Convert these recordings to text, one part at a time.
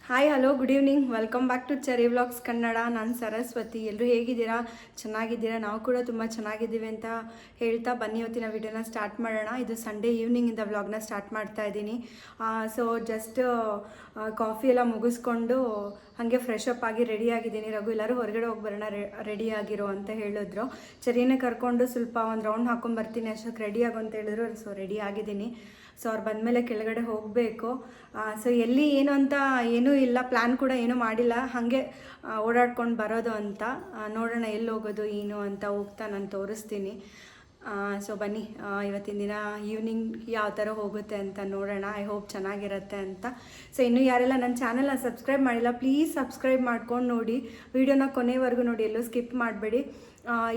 Hi hello good evening welcome back to cherry vlogs Kannada. ನಾನು ಸರಸ್ವತಿ. ಎಲ್ಲರೂ ಹೇಗಿದ್ದೀರಾ? ಚೆನ್ನಾಗಿದ್ದೀರಾ? ನಾವು ಕೂಡ ತುಂಬ ಚೆನ್ನಾಗಿದ್ದೀವಿ ಅಂತ ಹೇಳ್ತಾ ಬನ್ನಿ ಇವತ್ತಿನ ವಿಡಿಯೋನ ಸ್ಟಾರ್ಟ್ ಮಾಡೋಣ. ಇದು ಸಂಡೇ ಈವ್ನಿಂಗಿಂದ ವ್ಲಾಗ್ನ ಸ್ಟಾರ್ಟ್ ಮಾಡ್ತಾ ಇದ್ದೀನಿ. ಸೊ ಜಸ್ಟ್ ಕಾಫಿ ಎಲ್ಲ ಮುಗಿಸ್ಕೊಂಡು ಹಾಗೆ ಫ್ರೆಶ್ ಅಪ್ ಆಗಿ ರೆಡಿ ಆಗಿದ್ದೀನಿ. ರಘು ಎಲ್ಲರೂ ಹೊರಗಡೆ ಹೋಗಿ ಬರೋಣ, ರೆಡಿ ಆಗಿರೋ ಅಂತ ಹೇಳಿದ್ರು. ಚೆರಿನೇ ಕರ್ಕೊಂಡು ಸ್ವಲ್ಪ ಒಂದು ರೌಂಡ್ ಹಾಕೊಂಡು ಬರ್ತೀನಿ ಅಷ್ಟಕ್ಕೆ ರೆಡಿ ಆಗು ಅಂತ ಹೇಳಿದ್ರು. ಸೊ ರೆಡಿ ಆಗಿದ್ದೀನಿ. ಸೊ ಅವ್ರು ಬಂದಮೇಲೆ ಕೆಳಗಡೆ ಹೋಗಬೇಕು. ಸೊ ಎಲ್ಲಿ ಏನು ಅಂತ ಏನೂ ಇಲ್ಲ, ಪ್ಲ್ಯಾನ್ ಕೂಡ ಏನೂ ಮಾಡಿಲ್ಲ, ಹಾಗೆ ಓಡಾಡ್ಕೊಂಡು ಬರೋದು ಅಂತ. ನೋಡೋಣ ಎಲ್ಲಿ ಹೋಗೋದು ಏನು ಅಂತ ಹೋಗ್ತಾ ನಾನು ತೋರಿಸ್ತೀನಿ. ಸೊ ಬನ್ನಿ ಇವತ್ತಿನ ದಿನ ಈವ್ನಿಂಗ್ ಯಾವ ಥರ ಹೋಗುತ್ತೆ ಅಂತ ನೋಡೋಣ. ಐ ಹೋಪ್ ಚೆನ್ನಾಗಿರುತ್ತೆ ಅಂತ. ಸೊ ಇನ್ನೂ ಯಾರೆಲ್ಲ ನನ್ನ ಚಾನಲ್ನ ಸಬ್ಸ್ಕ್ರೈಬ್ ಮಾಡಿಲ್ಲ, ಪ್ಲೀಸ್ ಸಬ್ಸ್ಕ್ರೈಬ್ ಮಾಡ್ಕೊಂಡು ನೋಡಿ, ವಿಡಿಯೋನ ಕೊನೆವರೆಗೂ ನೋಡಿ, ಎಲ್ಲೂ ಸ್ಕಿಪ್ ಮಾಡಬೇಡಿ.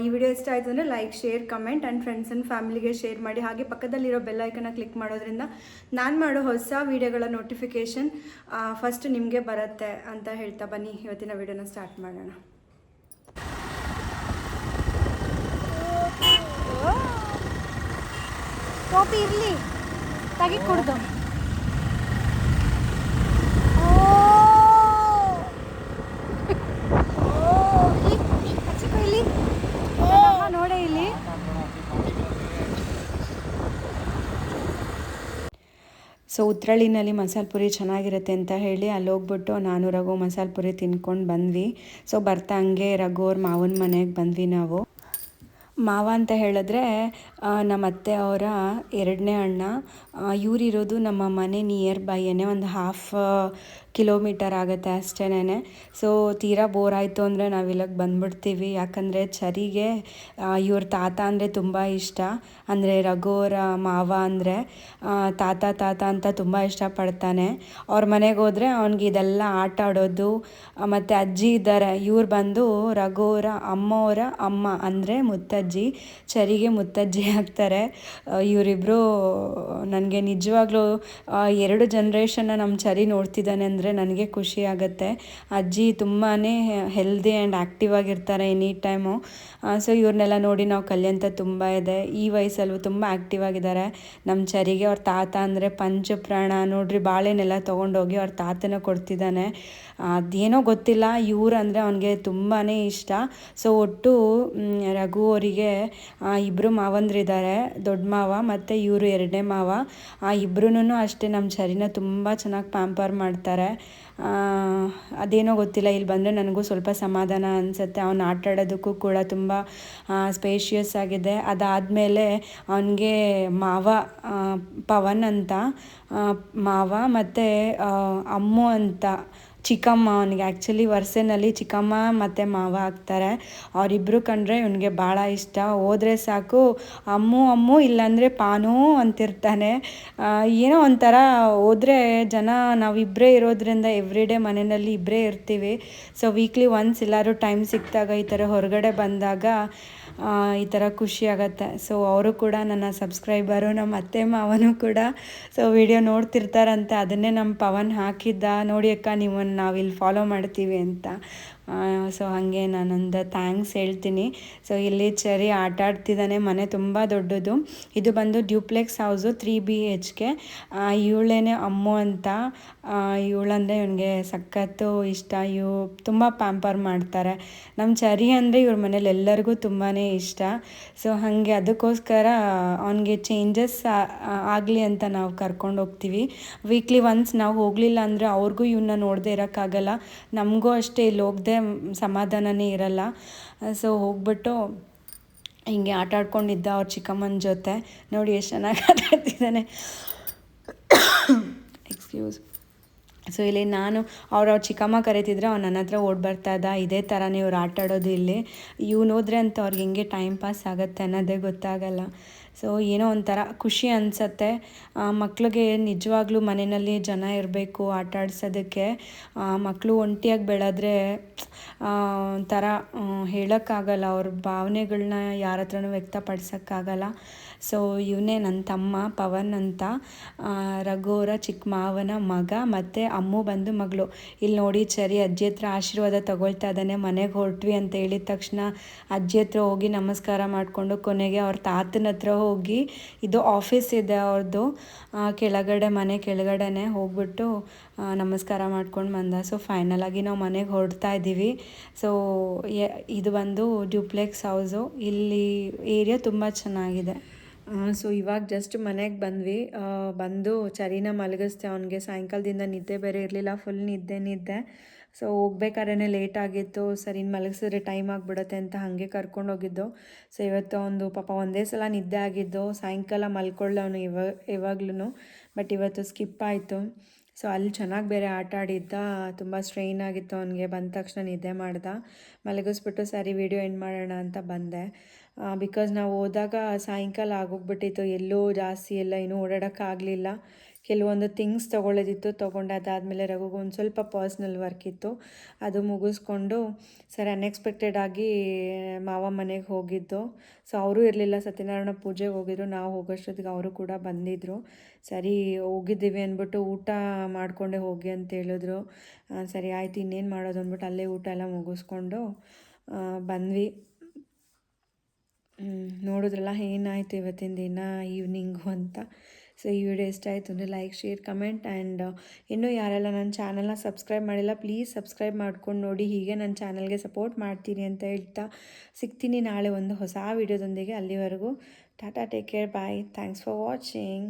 ಈ ವಿಡಿಯೋ ಇಷ್ಟ ಆಯಿತು ಅಂದರೆ like, share, comment and friends and ಫ್ಯಾಮಿಲಿಗೆ ಶೇರ್ ಮಾಡಿ. ಹಾಗೆ ಪಕ್ಕದಲ್ಲಿರೋ ಬೆಲ್ ಐಕನ್ನ ಕ್ಲಿಕ್ ಮಾಡೋದ್ರಿಂದ ನಾನು ಮಾಡೋ ಹೊಸ ವಿಡಿಯೋಗಳ ನೋಟಿಫಿಕೇಷನ್ ಫಸ್ಟ್ ನಿಮಗೆ ಬರುತ್ತೆ ಅಂತ ಹೇಳ್ತಾ ಬನ್ನಿ ಇವತ್ತಿನ ವಿಡಿಯೋನ ಸ್ಟಾರ್ಟ್ ಮಾಡೋಣ. ಕಾಪಿ ಇರಲಿ ತೆಗಿ ಕುಡ್ದು. ಇಲ್ಲಿ ನೋಡೇ ಇಲ್ಲಿ ಸೊ ಉತ್ರಳ್ಳಿನಲ್ಲಿ ಮಸಾಲೆ ಪುರಿ ಚೆನ್ನಾಗಿರುತ್ತೆ ಅಂತ ಹೇಳಿ ಅಲ್ಲಿ ಹೋಗ್ಬಿಟ್ಟು ನಾನು ರಘು ಮಸಾಲೆ ಪುರಿ ತಿನ್ಕೊಂಡು ಬಂದ್ವಿ. ಸೊ ಬರ್ತಾ ಹಂಗೆ ರಘು ಅವ್ರ ಮಾವನ ಮನೆಗೆ ಬಂದ್ವಿ ನಾವು. ಮಾವ ಅಂತ ಹೇಳಿದ್ರೆ ನಮ್ಮ ಅತ್ತೆ ಅವರ ಎರಡನೇ ಅಣ್ಣ. ಇವರಿರೋದು ನಮ್ಮ ಮನೆ ನಿಯರ್ ಬೈಯೇ, ಒಂದು 1/2 ಕಿಲೋಮೀಟರ್ ಆಗುತ್ತೆ ಅಷ್ಟೇನೆ. ಸೊ ತೀರಾ ಬೋರ್ ಆಯಿತು ಅಂದರೆ ನಾವು ಇಲ್ಲಿಗೆ ಬಂದ್ಬಿಡ್ತೀವಿ. ಯಾಕಂದರೆ ಚರಿಗೆ ಇವ್ರ ತಾತ ಅಂದರೆ ತುಂಬ ಇಷ್ಟ. ಅಂದರೆ ರಘುವರ ಮಾವ ಅಂದರೆ ತಾತ ತಾತ ಅಂತ ತುಂಬ ಇಷ್ಟಪಡ್ತಾನೆ. ಅವ್ರ ಮನೆಗೆ ಹೋದರೆ ಅವ್ನಿಗೆ ಇದೆಲ್ಲ ಆಟ ಆಡೋದು. ಮತ್ತು ಅಜ್ಜಿ ಇದ್ದಾರೆ, ಇವ್ರು ಬಂದು ರಘುವರ ಅಮ್ಮವರ ಅಮ್ಮ ಅಂದರೆ ಮುತ್ತಜ್ಜಿ, ಚರಿಗೆ ಮುತ್ತಜ್ಜಿ ಆಗ್ತಾರೆ. ಇವರಿಬ್ಬರು ನನಗೆ ನಿಜವಾಗ್ಲೂ 2 ಜನ್ರೇಷನ್ನ ನಮ್ಮ ಚರಿ ನೋಡ್ತಿದ್ದಾನೆ ಅಂದರೆ ನನಗೆ ಖುಷಿ ಆಗುತ್ತೆ. ಅಜ್ಜಿ ತುಂಬಾ ಹೆಲ್ದಿ ಆ್ಯಂಡ್ ಆ್ಯಕ್ಟಿವ್ ಆಗಿರ್ತಾರೆ ಎನಿ ಟೈಮು. ಸೊ ಇವ್ರನ್ನೆಲ್ಲ ನೋಡಿ ನಾವು ಕಲಿಯಂತ ತುಂಬ ಇದೆ. ಈ ವಯಸ್ಸಲ್ಲೂ ತುಂಬ ಆ್ಯಕ್ಟಿವ್ ಆಗಿದ್ದಾರೆ. ನಮ್ಮ ಚರಿಗೆ ಅವ್ರ ತಾತ ಅಂದರೆ ಪಂಚಪ್ರಾಣ. ನೋಡ್ರಿ, ಬಾಳೆನೆಲ್ಲ ತೊಗೊಂಡೋಗಿ ಅವ್ರ ತಾತನ ಕೊಡ್ತಿದ್ದಾನೆ. ಅದೇನೋ ಗೊತ್ತಿಲ್ಲ, ಇವ್ರು ಅಂದರೆ ಅವನಿಗೆ ತುಂಬಾ ಇಷ್ಟ. ಸೊ ಒಟ್ಟು ರಘು ಅವರಿಗೆ 2 ಮಾವಂದ್ರಿದ್ದಾರೆ, ದೊಡ್ಡ ಮಾವ ಮತ್ತು ಇವರು 2ನೇ ಮಾವ. ಇಬ್ಬರೂ ಅಷ್ಟೇ ನಮ್ಮ ಚರಿನ ತುಂಬ ಚೆನ್ನಾಗಿ ಪ್ಯಾಂಪರ್ ಮಾಡ್ತಾರೆ. ಅದೇನೋ ಗೊತ್ತಿಲ್ಲ, ಇಲ್ಲಿ ಬಂದರೆ ನನಗೂ ಸ್ವಲ್ಪ ಸಮಾಧಾನ ಅನಿಸುತ್ತೆ. ಅವನು ಆಟ ಆಡೋದಕ್ಕೂ ಕೂಡ ತುಂಬ ಸ್ಪೇಷಿಯಸ್ ಆಗಿದೆ. ಅದಾದಮೇಲೆ ಅವನಿಗೆ ಮಾವ ಪವನ್ ಅಂತ ಮಾವ ಮತ್ತು ಅಮ್ಮು ಅಂತ ಚಿಕ್ಕಮ್ಮ. ಅವನಿಗೆ ಆ್ಯಕ್ಚುಲಿ ವರ್ಷನಲ್ಲಿ ಚಿಕ್ಕಮ್ಮ ಮತ್ತು ಮಾವ ಆಗ್ತಾರೆ. ಅವರಿಬ್ಬರು ಕಂಡ್ರೆ ಇವನಿಗೆ ಭಾಳ ಇಷ್ಟ. ಹೋದರೆ ಸಾಕು ಅಮ್ಮು ಅಮ್ಮು, ಇಲ್ಲಾಂದರೆ ಪಾನು ಅಂತಿರ್ತಾನೆ. ಏನೋ ಒಂಥರ ಹೋದರೆ ಜನ ನಾವಿಬ್ಬರೇ ಇರೋದ್ರಿಂದ ಎವ್ರಿಡೇ ಮನೆಯಲ್ಲಿ ಇಬ್ಬರೇ ಇರ್ತೀವಿ. ಸೊ ವೀಕ್ಲಿ ಒನ್ಸ್ ಎಲ್ಲರೂ ಟೈಮ್ ಸಿಕ್ಕಿದಾಗ ಈ ಥರ ಹೊರಗಡೆ ಬಂದಾಗ ಈ ಥರ ಖುಷಿ ಆಗುತ್ತೆ. ಸೊ ಅವರು ಕೂಡ ನನ್ನ ಸಬ್ಸ್ಕ್ರೈಬರು, ನಮ್ಮ ಅತ್ತೆ ಮಾವನೂ ಕೂಡ. ಸೊ ವಿಡಿಯೋ ನೋಡ್ತಿರ್ತಾರಂತೆ, ಅದನ್ನೇ ನಮ್ಮ ಪವನ್ ಹಾಕಿದ್ದ, ನೋಡಿ ಅಕ್ಕ ನಿಮ್ಮನ್ನು ನಾವಿಲ್ಲಿ ಫಾಲೋ ಮಾಡ್ತೀವಿ ಅಂತ. ಸೊ ಹಾಗೆ ನಾನೊಂದು ಥ್ಯಾಂಕ್ಸ್ ಹೇಳ್ತೀನಿ. ಸೊ ಇಲ್ಲಿ ಚರಿ ಆಟ ಆಡ್ತಿದ್ದಾನೆ. ಮನೆ ತುಂಬ ದೊಡ್ಡದು. ಇದು ಬಂದು ಡ್ಯೂಪ್ಲೆಕ್ಸ್ ಹೌಸು, 3 BHK. ಇವಳೇನೆ ಅಮ್ಮು ಅಂತ. ಇವಳಂದರೆ ಇವನಿಗೆ ಸಖತ್ತು ಇಷ್ಟ. ತುಂಬ ಪ್ಯಾಂಪರ್ ಮಾಡ್ತಾರೆ. ನಮ್ಮ ಚರಿ ಅಂದರೆ ಇವ್ರ ಮನೇಲಿ ಎಲ್ಲರಿಗೂ ತುಂಬಾ ಇಷ್ಟ. ಸೊ ಹಾಗೆ ಅದಕ್ಕೋಸ್ಕರ ಅವನಿಗೆ ಚೇಂಜಸ್ ಆಗಲಿ ಅಂತ ನಾವು ಕರ್ಕೊಂಡು ಹೋಗ್ತೀವಿ. ವೀಕ್ಲಿ ಒನ್ಸ್ ನಾವು ಹೋಗಲಿಲ್ಲ ಅಂದರೆ ಅವ್ರಿಗೂ ಇವನ್ನ ನೋಡದೆ ಇರೋಕ್ಕಾಗಲ್ಲ, ನಮಗೂ ಅಷ್ಟೇ ಇಲ್ಲಿ ಹೋಗದೆ ಸಮಾಧಾನನೇ ಇರಲ್ಲ. ಸೊ ಹೋಗ್ಬಿಟ್ಟು ಹಿಂಗೆ ಆಟ ಆಡ್ಕೊಂಡಿದ್ದ ಅವ್ರ ಚಿಕ್ಕಮ್ಮನ ಜೊತೆ. ನೋಡಿ ಎಷ್ಟು ಚೆನ್ನಾಗಿ ಆಟ ಆಡ್ತಿದ್ದಾನೆ. ಎಕ್ಸ್ಕ್ಯೂಸ್. ಸೊ ಇಲ್ಲಿ ನಾನು ಅವ್ರ ಚಿಕ್ಕಮ್ಮ ಕರೀತಿದ್ರೆ ಅವ್ನು ನನ್ನ ಹತ್ರ ಓಡಿ ಬರ್ತಾ ಇದ್ದ. ಇದೇ ಥರನೇ ಇವ್ರು ಆಟ ಆಡೋದು ಇಲ್ಲಿ. ಇವ್ನು ಹೋದ್ರೆ ಅಂತ ಅವ್ರಿಗೆ ಹೆಂಗೆ ಟೈಮ್ ಪಾಸ್ ಆಗುತ್ತೆ ಅನ್ನೋದೇ ಗೊತ್ತಾಗಲ್ಲ. ಸೊ ಏನೋ ಒಂಥರ ಖುಷಿ ಅನಿಸತ್ತೆ. ಮಕ್ಳಿಗೆ ನಿಜವಾಗ್ಲೂ ಮನೆಯಲ್ಲಿ ಜನ ಇರಬೇಕು ಆಟ ಆಡ್ಸೋದಕ್ಕೆ. ಮಕ್ಕಳು ಒಂಟಿಯಾಗಿ ಬೆಳೆದ್ರೆ ಒಂಥರ ಹೇಳೋಕ್ಕಾಗಲ್ಲ, ಅವ್ರ ಭಾವನೆಗಳನ್ನ ಯಾರ ಹತ್ರನೂ ವ್ಯಕ್ತಪಡಿಸೋಕ್ಕಾಗಲ್ಲ. ಸೊ ಇವನೇ ನನ್ನ ತಮ್ಮ ಪವನ್ ಅಂತ, ರಘುವರ ಚಿಕ್ಕ ಮಾವನ ಮಗ, ಮತ್ತು ಅಮ್ಮು ಬಂದು ಮಗಳು. ಇಲ್ಲಿ ನೋಡಿ ಚರಿ ಅಜ್ಜಿ ಹತ್ರ ಆಶೀರ್ವಾದ ತಗೊಳ್ತಾ ಇದ್ದಾನೆ. ಮನೆಗೆ ಹೊರಟ್ವಿ ಅಂತ ಹೇಳಿದ ತಕ್ಷಣ ಅಜ್ಜಿ ಹತ್ರ ಹೋಗಿ ನಮಸ್ಕಾರ ಮಾಡಿಕೊಂಡು ಕೊನೆಗೆ ಅವ್ರ ತಾತನ ಹತ್ರ ಹೋಗಿ, ಇದು ಆಫೀಸ್ ಇದೆ ಅವ್ರದ್ದು ಕೆಳಗಡೆ, ಮನೆ ಕೆಳಗಡೆನೆ ಹೋಗ್ಬಿಟ್ಟು ನಮಸ್ಕಾರ ಮಾಡ್ಕೊಂಡು ಬಂದ. ಸೊ ಫೈನಲಾಗಿ ನಾವು ಮನೆಗೆ ಹೊರಡ್ತಾ ಇದ್ದೀವಿ. ಸೊ ಇದು ಬಂದು ಡ್ಯೂಪ್ಲೆಕ್ಸ್ ಹೌಸು. ಇಲ್ಲಿ ಏರಿಯಾ ತುಂಬ ಚೆನ್ನಾಗಿದೆ. ಸೊ ಇವಾಗ ಜಸ್ಟ್ ಮನೆಗೆ ಬಂದ್ವಿ. ಬಂದು ಚರಿನ ಮಲಗಿಸ್ದೆ. ಅವನಿಗೆ ಸಾಯಂಕಾಲದಿಂದ ನಿದ್ದೆ ಬೇರೆ ಇರಲಿಲ್ಲ, ಫುಲ್ ನಿದ್ದೆ. ಸೊ ಹೋಗ್ಬೇಕಾದ್ರೆ ಲೇಟ್ ಆಗಿತ್ತು. ಸರಿ ಮಲಗಿಸಿದ್ರೆ ಟೈಮ್ ಆಗಿಬಿಡುತ್ತೆ ಅಂತ ಹಾಗೆ ಕರ್ಕೊಂಡೋಗಿದ್ದು. ಸೊ ಇವತ್ತು ಒಂದು ಪಾಪ ಒಂದೇ ಸಲ ನಿದ್ದೆ ಆಗಿದ್ದು, ಸಾಯಂಕಾಲ ಮಲ್ಕೊಳ್ಳೋನು ಇವಾಗ್ಲೂ. ಬಟ್ ಇವತ್ತು ಸ್ಕಿಪ್ ಆಯಿತು. ಸೊ ಅಲ್ಲಿ ಚೆನ್ನಾಗಿ ಬೇರೆ ಆಟ ಆಡಿದ್ದ, ತುಂಬ ಸ್ಟ್ರೈನ್ ಆಗಿತ್ತು ಅವನಿಗೆ. ಬಂದ ತಕ್ಷಣ ನಿದ್ದೆ ಮಾಡ್ದ. ಮಲಗಿಸ್ಬಿಟ್ಟು ಸರಿ ವಿಡಿಯೋ ಎಂಡ್ ಮಾಡೋಣ ಅಂತ ಬಂದೆ. ಬಿಕಾಸ್ ನಾವು ಹೋದಾಗ ಸಾಯಂಕಾಲ ಆಗೋಗ್ಬಿಟ್ಟಿತ್ತು, ಎಲ್ಲೂ ಜಾಸ್ತಿ ಎಲ್ಲ ಇನ್ನೂ ಓಡಾಡೋಕ್ಕಾಗಲಿಲ್ಲ. ಕೆಲವೊಂದು ಥಿಂಗ್ಸ್ ತೊಗೊಳ್ಳೋದಿತ್ತು, ತೊಗೊಂಡು ಅದಾದಮೇಲೆ ರಘುಗೆ ಒಂದು ಸ್ವಲ್ಪ ಪರ್ಸ್ನಲ್ ವರ್ಕ್ ಇತ್ತು, ಅದು ಮುಗಿಸ್ಕೊಂಡು ಸರಿ ಅನ್ಎಕ್ಸ್ಪೆಕ್ಟೆಡ್ ಆಗಿ ಮಾವ ಮನೆಗೆ ಹೋಗಿದ್ದು. ಸೊ ಅವರು ಇರಲಿಲ್ಲ, ಸತ್ಯನಾರಾಯಣ ಪೂಜೆಗೆ ಹೋಗಿದ್ರು. ನಾವು ಹೋಗೋಷ್ಟೊತ್ತಿಗೆ ಅವರು ಕೂಡ ಬಂದಿದ್ದರು. ಸರಿ ಹೋಗಿದ್ದೀವಿ ಅಂದ್ಬಿಟ್ಟು ಊಟ ಮಾಡಿಕೊಂಡೆ ಹೋಗಿ ಅಂತ ಹೇಳಿದ್ರು. ಸರಿ ಆಯಿತು, ಇನ್ನೇನು ಮಾಡೋದು ಅಂದ್ಬಿಟ್ಟು ಅಲ್ಲೇ ಊಟ ಎಲ್ಲ ಮುಗಿಸ್ಕೊಂಡು ಬಂದ್ವಿ. ನೋಡಿದ್ರಲ್ಲ ಏನಾಯಿತು ಇವತ್ತಿನ ದಿನ ಈವ್ನಿಂಗು ಅಂತ. ಸೊ ಈ ವಿಡಿಯೋ ಇಷ್ಟ ಆಯಿತು ಅಂದರೆ ಲೈಕ್, ಶೇರ್, ಕಮೆಂಟ್. ಆ್ಯಂಡ್ ಇನ್ನೂ ಯಾರೆಲ್ಲ ನನ್ನ ಚಾನಲ್ನ ಸಬ್ಸ್ಕ್ರೈಬ್ ಮಾಡಿಲ್ಲ ಪ್ಲೀಸ್ ಸಬ್ಸ್ಕ್ರೈಬ್ ಮಾಡ್ಕೊಂಡು ನೋಡಿ. ಹೀಗೆ ನನ್ನ ಚಾನಲ್ಗೆ ಸಪೋರ್ಟ್ ಮಾಡ್ತೀನಿ ಅಂತ ಹೇಳ್ತಾ ಸಿಗ್ತೀನಿ ನಾಳೆ ಒಂದು ಹೊಸ ವಿಡಿಯೋದೊಂದಿಗೆ. ಅಲ್ಲಿವರೆಗೂ tata, take care, bye, thanks for watching.